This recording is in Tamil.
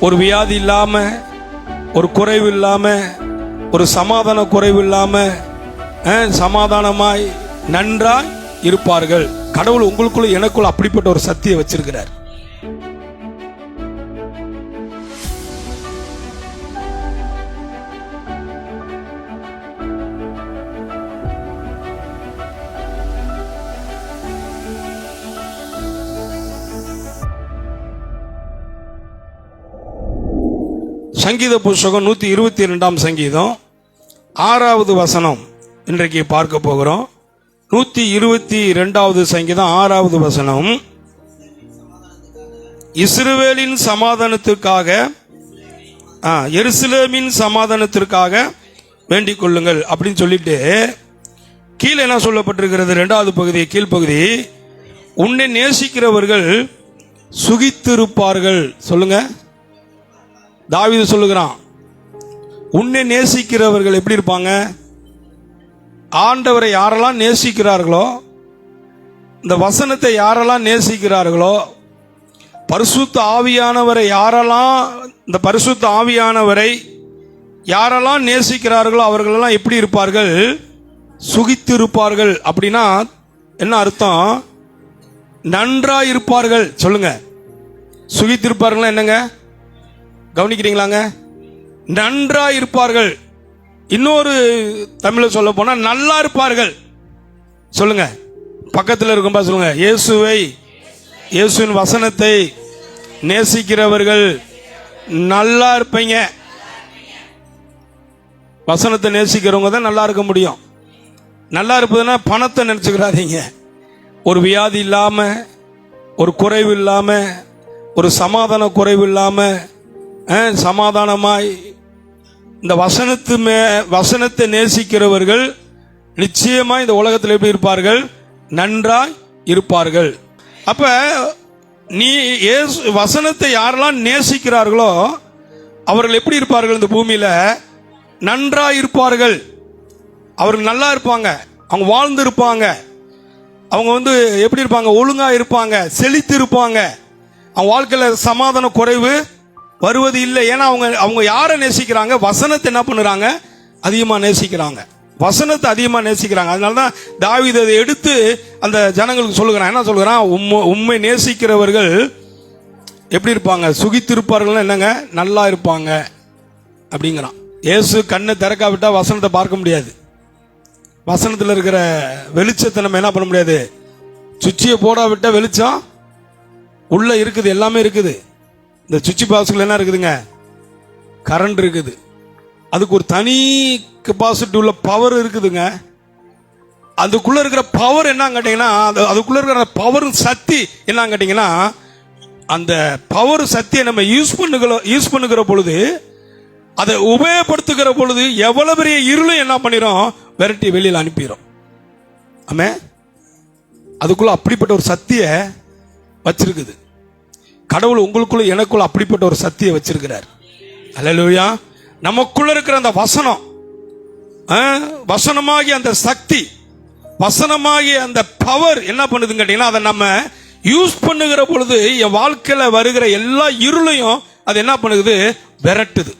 ஒரு வியாதி இல்லாம, ஒரு குறைவு இல்லாம, ஒரு சமாதான குறைவு இல்லாம சமாதானமாய் நன்றாய் இருப்பார்கள். கடவுள் உங்களுக்குள்ள எனக்குள்ள அப்படிப்பட்ட ஒரு சக்தியை வச்சிருக்கிறார். சங்கீத புஸ்தகம் 122 சங்கீதம் 6வது வசனம் இன்றைக்கு பார்க்க போகிறோம். 122 சங்கீதம் 6வது வசனம், இஸ்ரவேலின் சமாதானத்திற்காக, எருசலேமின் சமாதானத்திற்காக வேண்டிக் கொள்ளுங்கள் அப்படின்னு சொல்லிட்டு கீழே என்ன சொல்லப்பட்டிருக்கிறது? 2வது பகுதி, கீழ்ப்பகுதி, உன்னை நேசிக்கிறவர்கள் சுகித்திருப்பார்கள். சொல்லுங்க. தாவீது சொல்லுகிறான், உன்னை நேசிக்கிறவர்கள் எப்படி இருப்பாங்க? ஆண்டவரை யாரெல்லாம் நேசிக்கிறார்களோ, இந்த வசனத்தை யாரெல்லாம் நேசிக்கிறார்களோ, பரிசுத்த ஆவியானவரை யாரெல்லாம், இந்த பரிசுத்த ஆவியானவரை யாரெல்லாம் நேசிக்கிறார்களோ அவர்களெல்லாம் எப்படி இருப்பார்கள்? சுகித்திருப்பார்கள். அப்படின்னா என்ன அர்த்தம்? நன்றாய் இருப்பார்கள். சொல்லுங்க. சுகித்திருப்பார்கள் என்னங்க? கவனிக்கிறீங்களாங்க? நன்றாய் இருப்பார்கள். இன்னொரு தமிழில் சொல்ல போனா நல்லா இருப்பார்கள். சொல்லுங்க. பக்கத்தில் இருக்கும்பா சொல்லுங்க. இயேசுவின் வசனத்தை நேசிக்கிறவர்கள் நல்லா இருப்பீங்க. வசனத்தை நேசிக்கிறவங்க தான் நல்லா இருக்க முடியும். நல்லா இருப்பதுன்னா பணத்தை நினைச்சுக்கிறாதீங்க. ஒரு வியாதி இல்லாம, ஒரு குறைவு இல்லாம, ஒரு சமாதான குறைவு இல்லாம சமாதானமாய் இந்த வசனத்தை நேசிக்கிறவர்கள் நிச்சயமா இந்த உலகத்தில் எப்படி இருப்பார்கள்? நன்றாய் இருப்பார்கள். அப்ப நீ வசனத்தை யாரெல்லாம் நேசிக்கிறார்களோ அவர்கள் எப்படி இருப்பார்கள்? இந்த பூமியில நன்றாய் இருப்பார்கள். அவர்கள் நல்லா இருப்பாங்க. அவங்க வாழ்ந்து இருப்பாங்க. அவங்க எப்படி இருப்பாங்க? ஒழுங்கா இருப்பாங்க, செழித்து இருப்பாங்க. அவங்க வாழ்க்கையில சமாதான குறைவு வருவது இல்லை. ஏன்னா அவங்க யாரை நேசிக்கிறாங்க? வசனத்தை என்ன பண்ணுறாங்க? அதிகமாக நேசிக்கிறாங்க. வசனத்தை அதிகமாக நேசிக்கிறாங்க. அதனால தான் தாவீது அதை எடுத்து அந்த ஜனங்களுக்கு சொல்லுகிறான். என்ன சொல்லுகிறான்? உண்மை நேசிக்கிறவர்கள் எப்படி இருப்பாங்க? சுகித்திருப்பார்கள். என்னங்க? நல்லா இருப்பாங்க அப்படிங்கிறான். இயேசு கண்ணை திறக்காவிட்டா வசனத்தை பார்க்க முடியாது. வசனத்தில் இருக்கிற வெளிச்சத்தை நம்ம என்ன பண்ண முடியாது? சுவிட்சியை போடாவிட்டா வெளிச்சம் உள்ள இருக்குது, எல்லாமே இருக்குது. இந்த சுவிட்ச் பாக்ஸ்ல என்ன இருக்குதுங்க? கரண்ட் இருக்குது. அதுக்கு ஒரு தனி கெப்பாசிட்டி உள்ள பவர் இருக்குதுங்க. அதுக்குள்ள இருக்கிற பவர் என்ன கேட்டீங்கன்னா, அதுக்குள்ள இருக்கிற பவர் சக்தி என்ன கேட்டீங்கன்னா, அந்த பவர் சக்தியை நம்ம யூஸ் பண்ணுகிற பொழுது, அதை உபயோகப்படுத்துகிற பொழுது எவ்வளவு பெரிய இருளும் என்ன பண்ணிரும்? விரட்டி வெளியில் அனுப்பிடும். ஆமே. அதுக்குள்ள அப்படிப்பட்ட ஒரு சக்தியை வச்சிருக்குது. கடவுள் உங்களுக்குள்ள எனக்குள்ள அப்படிப்பட்ட ஒரு சக்தியை வச்சிருக்கிறார். அல்லேலூயா. நமக்குள்ள இருக்கிற அந்த வசனம், வசனமாகிய அந்த சக்தி, வசனமாகிய அந்த பவர் என்ன பண்ணுதுன்னு கேட்டீங்கன்னா, அதை நம்ம யூஸ் பண்ணுகிற பொழுது என் வாழ்க்கையில வருகிற எல்லா இருளையும் அது என்ன பண்ணுது? விரட்டுது.